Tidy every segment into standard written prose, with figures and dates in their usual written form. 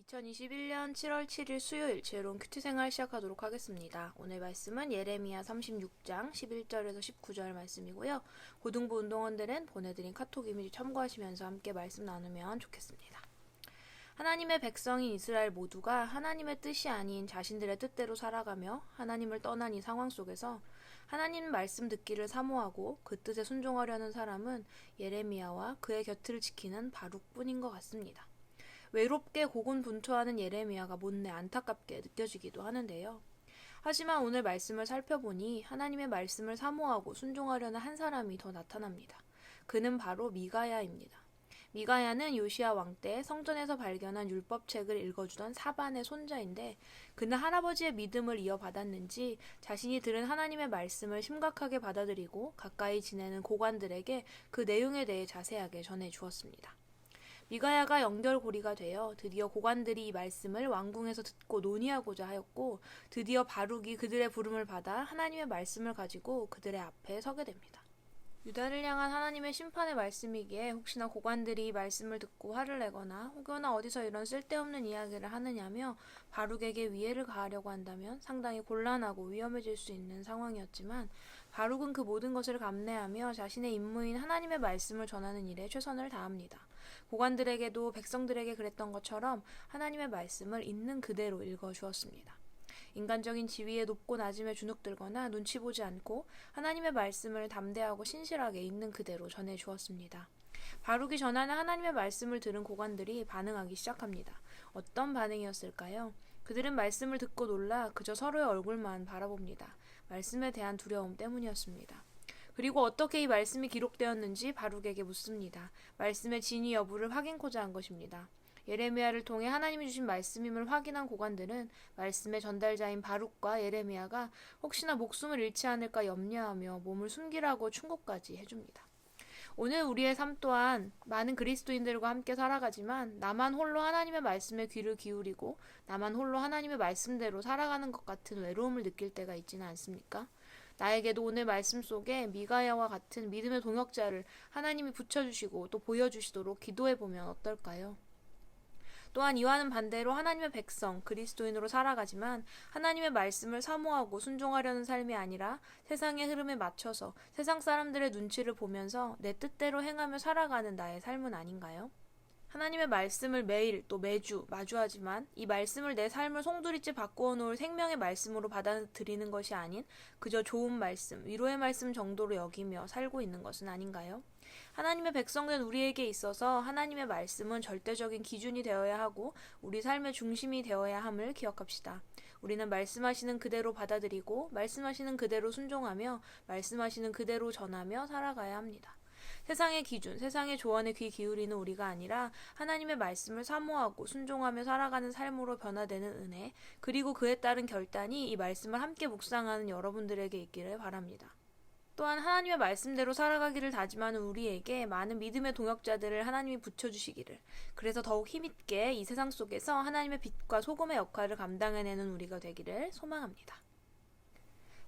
2021년 7월 7일 수요일 지혜로운 큐티 생활 시작하도록 하겠습니다. 오늘 말씀은 예레미야 36장 11절에서 19절 말씀이고요. 고등부 운동원들은 보내드린 카톡 이미지 참고하시면서 함께 말씀 나누면 좋겠습니다. 하나님의 백성인 이스라엘 모두가 하나님의 뜻이 아닌 자신들의 뜻대로 살아가며 하나님을 떠난 이 상황 속에서 하나님 말씀 듣기를 사모하고 그 뜻에 순종하려는 사람은 예레미야와 그의 곁을 지키는 바룩뿐인 것 같습니다. 외롭게 고군분투하는 예레미야가 못내 안타깝게 느껴지기도 하는데요. 하지만 오늘 말씀을 살펴보니 하나님의 말씀을 사모하고 순종하려는 한 사람이 더 나타납니다. 그는 바로 미가야입니다. 미가야는 요시야 왕 때 성전에서 발견한 율법책을 읽어주던 사반의 손자인데 그는 할아버지의 믿음을 이어받았는지 자신이 들은 하나님의 말씀을 심각하게 받아들이고 가까이 지내는 고관들에게 그 내용에 대해 자세하게 전해주었습니다. 미가야가 연결고리가 되어 드디어 고관들이 이 말씀을 왕궁에서 듣고 논의하고자 하였고 드디어 바룩이 그들의 부름을 받아 하나님의 말씀을 가지고 그들의 앞에 서게 됩니다. 유다를 향한 하나님의 심판의 말씀이기에 혹시나 고관들이 이 말씀을 듣고 화를 내거나 혹여나 어디서 이런 쓸데없는 이야기를 하느냐며 바룩에게 위해를 가하려고 한다면 상당히 곤란하고 위험해질 수 있는 상황이었지만 바룩은 그 모든 것을 감내하며 자신의 임무인 하나님의 말씀을 전하는 일에 최선을 다합니다. 고관들에게도 백성들에게 그랬던 것처럼 하나님의 말씀을 있는 그대로 읽어주었습니다. 인간적인 지위에 높고 낮음에 주눅들거나 눈치 보지 않고 하나님의 말씀을 담대하고 신실하게 있는 그대로 전해주었습니다. 바룩이 전하는 하나님의 말씀을 들은 고관들이 반응하기 시작합니다. 어떤 반응이었을까요? 그들은 말씀을 듣고 놀라 그저 서로의 얼굴만 바라봅니다. 말씀에 대한 두려움 때문이었습니다. 그리고 어떻게 이 말씀이 기록되었는지 바룩에게 묻습니다. 말씀의 진위 여부를 확인코자 한 것입니다. 예레미야를 통해 하나님이 주신 말씀임을 확인한 고관들은 말씀의 전달자인 바룩과 예레미야가 혹시나 목숨을 잃지 않을까 염려하며 몸을 숨기라고 충고까지 해줍니다. 오늘 우리의 삶 또한 많은 그리스도인들과 함께 살아가지만 나만 홀로 하나님의 말씀에 귀를 기울이고 나만 홀로 하나님의 말씀대로 살아가는 것 같은 외로움을 느낄 때가 있지는 않습니까? 나에게도 오늘 말씀 속에 미가야와 같은 믿음의 동역자를 하나님이 붙여주시고 또 보여주시도록 기도해보면 어떨까요? 또한 이와는 반대로 하나님의 백성, 그리스도인으로 살아가지만 하나님의 말씀을 사모하고 순종하려는 삶이 아니라 세상의 흐름에 맞춰서 세상 사람들의 눈치를 보면서 내 뜻대로 행하며 살아가는 나의 삶은 아닌가요? 하나님의 말씀을 매일 또 매주 마주하지만 이 말씀을 내 삶을 송두리째 바꾸어 놓을 생명의 말씀으로 받아들이는 것이 아닌 그저 좋은 말씀, 위로의 말씀 정도로 여기며 살고 있는 것은 아닌가요? 하나님의 백성된 우리에게 있어서 하나님의 말씀은 절대적인 기준이 되어야 하고 우리 삶의 중심이 되어야 함을 기억합시다. 우리는 말씀하시는 그대로 받아들이고 말씀하시는 그대로 순종하며 말씀하시는 그대로 전하며 살아가야 합니다. 세상의 기준, 세상의 조언에 귀 기울이는 우리가 아니라 하나님의 말씀을 사모하고 순종하며 살아가는 삶으로 변화되는 은혜, 그리고 그에 따른 결단이 이 말씀을 함께 묵상하는 여러분들에게 있기를 바랍니다. 또한 하나님의 말씀대로 살아가기를 다짐하는 우리에게 많은 믿음의 동역자들을 하나님이 붙여주시기를, 그래서 더욱 힘있게 이 세상 속에서 하나님의 빛과 소금의 역할을 감당해내는 우리가 되기를 소망합니다.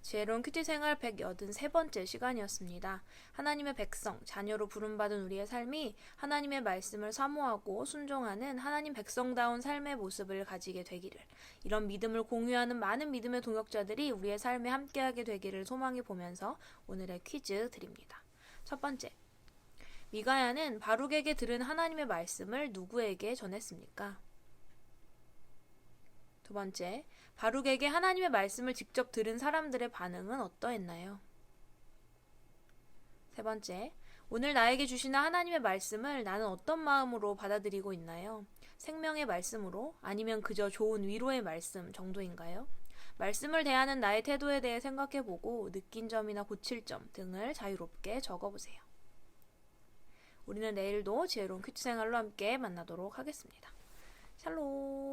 지혜로운 큐티 생활 183번째 시간이었습니다. 하나님의 백성, 자녀로 부름받은 우리의 삶이 하나님의 말씀을 사모하고 순종하는 하나님 백성다운 삶의 모습을 가지게 되기를, 이런 믿음을 공유하는 많은 믿음의 동역자들이 우리의 삶에 함께하게 되기를 소망해 보면서 오늘의 퀴즈 드립니다. 첫 번째, 미가야는 바룩에게 들은 하나님의 말씀을 누구에게 전했습니까? 두 번째, 바룩에게 하나님의 말씀을 직접 들은 사람들의 반응은 어떠했나요? 세 번째, 오늘 나에게 주시는 하나님의 말씀을 나는 어떤 마음으로 받아들이고 있나요? 생명의 말씀으로 아니면 그저 좋은 위로의 말씀 정도인가요? 말씀을 대하는 나의 태도에 대해 생각해보고 느낀 점이나 고칠 점 등을 자유롭게 적어보세요. 우리는 내일도 지혜로운 큐티 생활로 함께 만나도록 하겠습니다. 샬롬.